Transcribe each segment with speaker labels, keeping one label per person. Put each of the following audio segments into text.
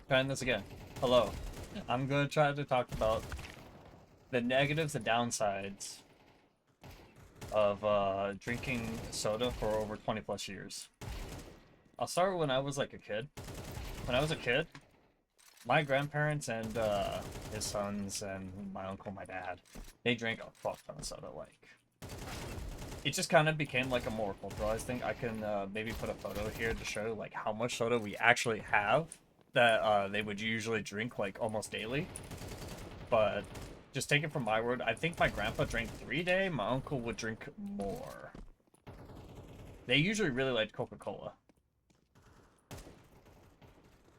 Speaker 1: Trying this again. Hello. I'm going to try to talk about the negatives and downsides of drinking soda for over 20 plus years. I'll start when I was like a kid. When I was a kid, my grandparents and his sons and my uncle, my dad, they drank a fuck ton of soda. Like, it just kind of became like a more culturalized thing. I can maybe put a photo here to show like how much soda we actually have that they would usually drink like almost daily. But just take it from my word, I think my grandpa drank 3 a day. My uncle would drink more. They usually really liked Coca-Cola.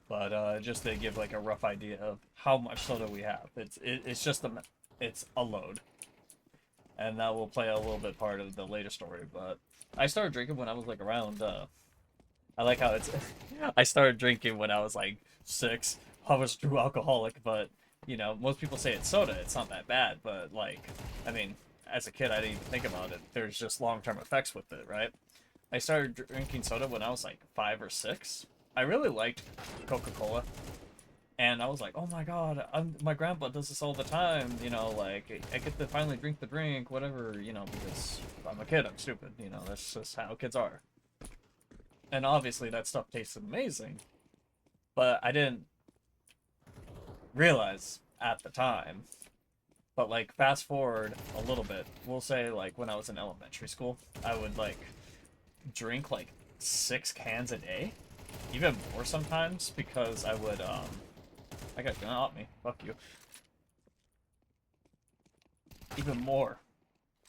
Speaker 1: But just to give like a rough idea of how much soda we have, it's just it's a load, and that will play a little bit part of the later story. But I started drinking when I was like around. I like how it's. I started drinking when I was like 6. I was a true alcoholic, but you know most people say it's soda. It's not that bad, but like I mean, as a kid I didn't even think about it. There's just long-term effects with it, right? I started drinking soda when I was like 5 or 6. I really liked Coca-Cola, and I was like, oh my god, my grandpa does this all the time, you know, like, I get to finally drink the drink, whatever, you know, because I'm a kid, I'm stupid, you know, that's just how kids are. And obviously that stuff tasted amazing, but I didn't realize at the time. But, like, fast forward a little bit, we'll say, like, when I was in elementary school, I would, like, drink, like, 6 cans a day. Even more sometimes, because I would, I got gonna opt me. Fuck you. Even more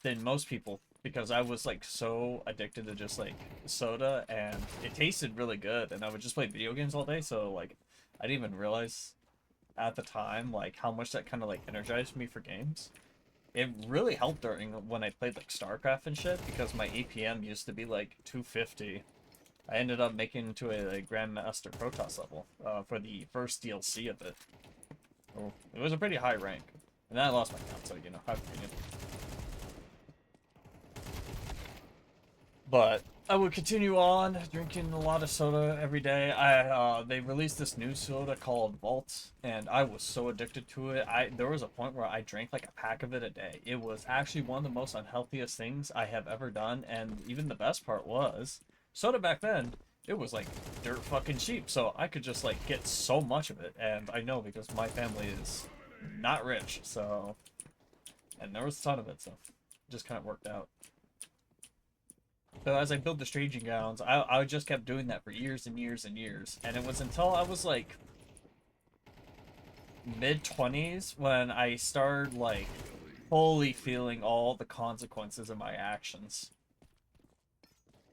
Speaker 1: than most people, because I was, like, so addicted to just, like, soda, and it tasted really good, and I would just play video games all day, so, like, I didn't even realize at the time, like, how much that kind of, like, energized me for games. It really helped during when I played, like, StarCraft and shit, because my APM used to be, like, 250. I ended up making it to a Grandmaster Protoss level for the first DLC of it. Oh, it was a pretty high rank. And then I lost my count, so, you know, how convenient. But I would continue on drinking a lot of soda every day. They released this new soda called Vault, and I was so addicted to it. There was a point where I drank like a pack of it a day. It was actually one of the most unhealthiest things I have ever done, and even the best part was soda back then, it was like dirt fucking cheap, so I could just like get so much of it, and I know because my family is not rich, so, and there was a ton of it, so it just kind of worked out. So as I built the staging grounds, I just kept doing that for years and years and years, and it was until I was like mid-20s when I started like fully feeling all the consequences of my actions.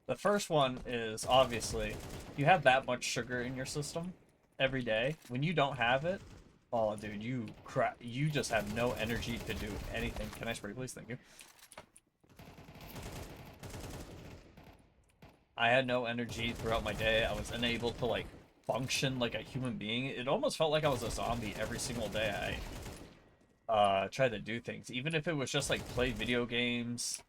Speaker 1: The first one is, obviously, you have that much sugar in your system every day. When you don't have it, oh, dude, you just have no energy to do anything. Can I spray, please? Thank you. I had no energy throughout my day. I was unable to, like, function like a human being. It almost felt like I was a zombie every single day I tried to do things. Even if it was just, like, play video games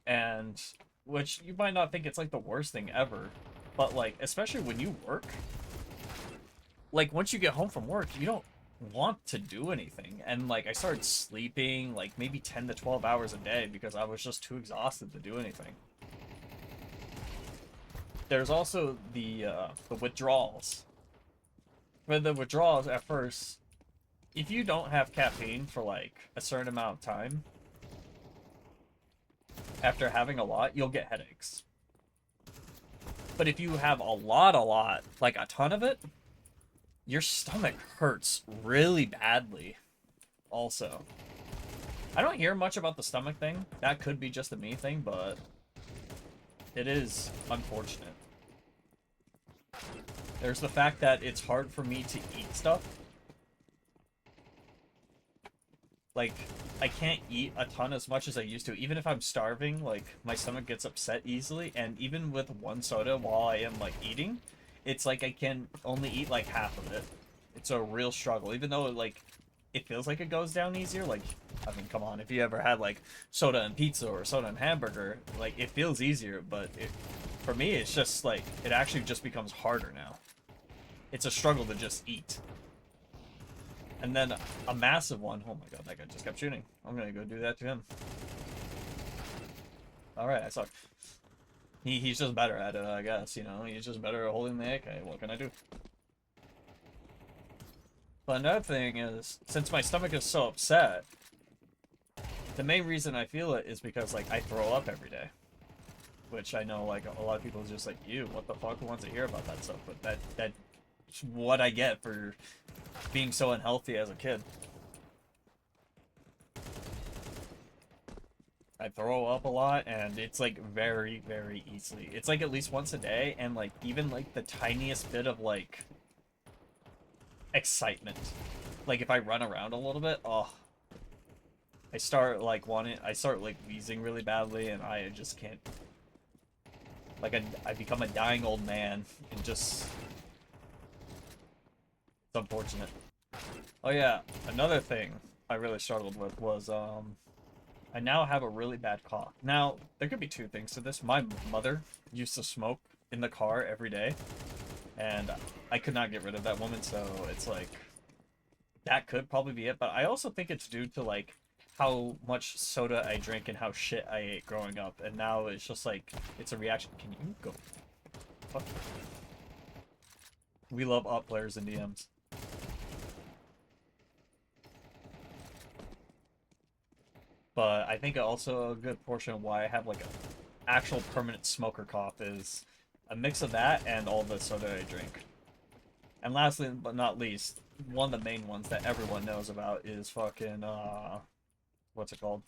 Speaker 1: and... which you might not think it's like the worst thing ever, but like especially when you work, like once you get home from work you don't want to do anything, and like I started sleeping like maybe 10 to 12 hours a day because I was just too exhausted to do anything. There's also the withdrawals. For the withdrawals, at first, if you don't have caffeine for like a certain amount of time, after having a lot, you'll get headaches. But if you have a lot, like a ton of it, your stomach hurts really badly also. I don't hear much about the stomach thing. That could be just a me thing, but it is unfortunate. There's the fact that it's hard for me to eat stuff. Like, I can't eat a ton as much as I used to. Even if I'm starving, like, my stomach gets upset easily. And even with one soda while I am, like, eating, it's like I can only eat, like, half of it. It's a real struggle. Even though, like, it feels like it goes down easier. Like, I mean, come on. If you ever had, like, soda and pizza or soda and hamburger, like, it feels easier. But for me, it's just, like, it actually just becomes harder now. it's a struggle to just eat. And then a massive one. Oh my god, that guy just kept shooting. I'm gonna go do that to him. Alright, I suck. He's just better at it, I guess, you know? He's just better at holding the AK. What can I do? But another thing is, since my stomach is so upset, the main reason I feel it is because, like, I throw up every day. Which I know, like, a lot of people is just like, ew, what the fuck? Who wants to hear about that stuff? But that's what I get for being so unhealthy as a kid. I throw up a lot, and it's, like, very, very easily. It's, like, at least once a day, and, like, even, like, the tiniest bit of, like, excitement. Like, if I run around a little bit, oh. I start, like, wheezing really badly, and I just can't. Like, I become a dying old man, and just... It's unfortunate. Oh yeah, another thing I really struggled with was, I now have a really bad cough. Now, there could be two things to this. My mother used to smoke in the car every day, and I could not get rid of that woman, so it's like, that could probably be it. But I also think it's due to, like, how much soda I drink and how shit I ate growing up, and now it's just like, it's a reaction. Can you go? Fuck. We love op players in DMs. But I think also a good portion of why I have, like, an actual permanent smoker cough is a mix of that and all the soda I drink. And lastly, but not least, one of the main ones that everyone knows about is fucking, what's it called?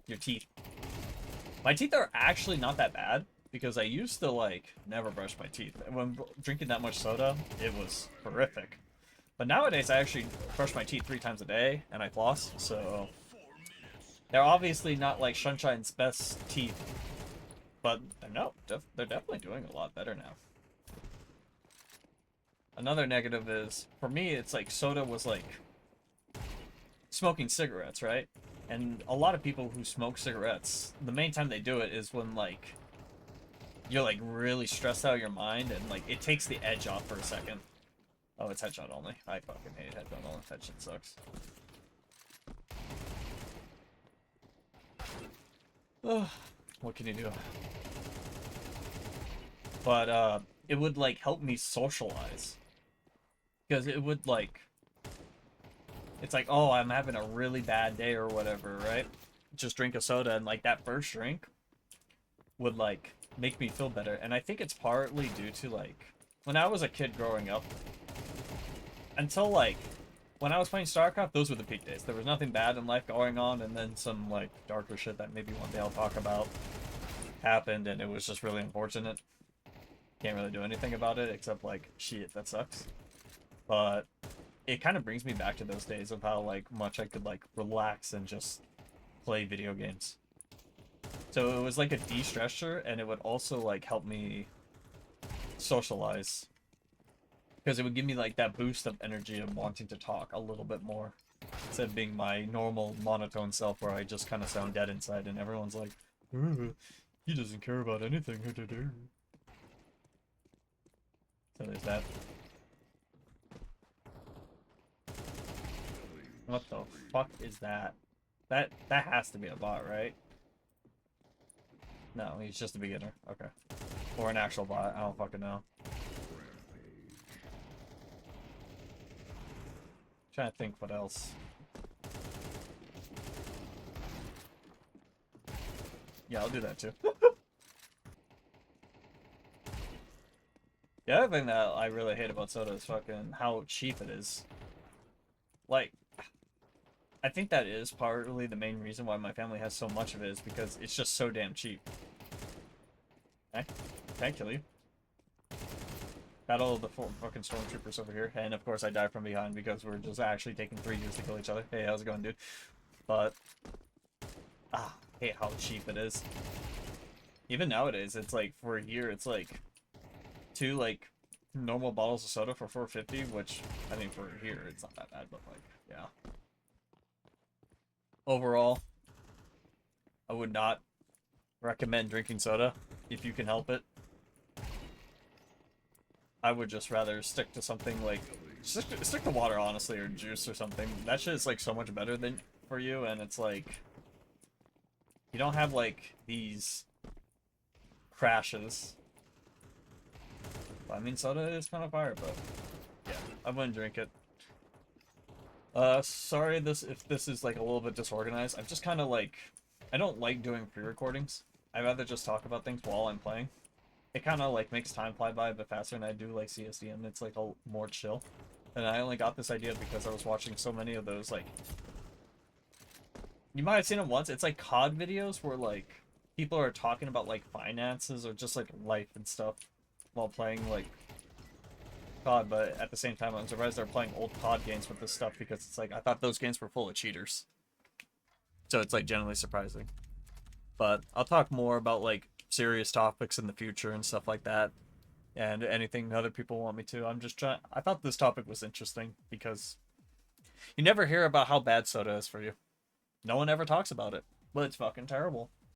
Speaker 1: Your teeth. My teeth are actually not that bad, because I used to, like, never brush my teeth. And when drinking that much soda, it was horrific. But nowadays, I actually brush my teeth 3 times a day, and I floss, so... They're obviously not, like, Sunshine's best teeth, but they're definitely doing a lot better now. Another negative is, for me, it's like soda was like smoking cigarettes, right? And a lot of people who smoke cigarettes, the main time they do it is when, like, you're, like, really stressed out of your mind, and, like, it takes the edge off for a second. Oh, it's headshot only. I fucking hate headshot only. That shit sucks. Ugh, what can you do? But, it would, like, help me socialize. Because it would, like... It's like, oh, I'm having a really bad day or whatever, right? Just drink a soda, and, like, that first drink would, like, make me feel better. And I think it's partly due to, like... When I was a kid growing up, until, like, when I was playing StarCraft, those were the peak days. There was nothing bad in life going on, and then some, like, darker shit that maybe one day I'll talk about happened, and it was just really unfortunate. Can't really do anything about it, except, like, shit, that sucks. But it kind of brings me back to those days of how, like, much I could, like, relax and just play video games. So it was, like, a de-stressor, and it would also, like, help me socialize. Because it would give me, like, that boost of energy of wanting to talk a little bit more. Instead of being my normal monotone self where I just kind of sound dead inside and everyone's like, he doesn't care about anything. So there's that. What the fuck is that? That has to be a bot, right? No, he's just a beginner. Okay. Or an actual bot. I don't fucking know. Trying to think what else. Yeah, I'll do that too. The other thing that I really hate about soda is fucking how cheap it is. Like, I think that is partly the main reason why my family has so much of it, is because it's just so damn cheap. Okay, can I kill you? Battle of the fucking stormtroopers over here, and of course I die from behind because we're just actually taking 3 years to kill each other. Hey, how's it going, dude? But I hate how cheap it is. Even nowadays, it's like for a year, it's like 2 like normal bottles of soda for $4.50, which I mean for here it's not that bad, but like yeah. Overall, I would not recommend drinking soda if you can help it. I would just rather stick to something like stick to water, honestly, or juice or something. That shit is like so much better than for you, and it's like you don't have like these crashes. I mean, soda is kind of fire, but yeah, I wouldn't drink it. Sorry if this is like a little bit disorganized. I'm just kind of like, I don't like doing pre-recordings. I'd rather just talk about things while I'm playing. It kind of like makes time fly by a bit faster, and I do like CSD, and it's like a more chill. And I only got this idea because I was watching so many of those, like, you might have seen them once. It's like COD videos where like people are talking about like finances or just like life and stuff while playing like COD, but at the same time I'm surprised they're playing old COD games with this stuff because it's like I thought those games were full of cheaters. So it's like generally surprising. But I'll talk more about like serious topics in the future and stuff like that. And anything other people want me to. I'm just trying. I thought this topic was interesting because you never hear about how bad soda is for you. No one ever talks about it. But it's fucking terrible.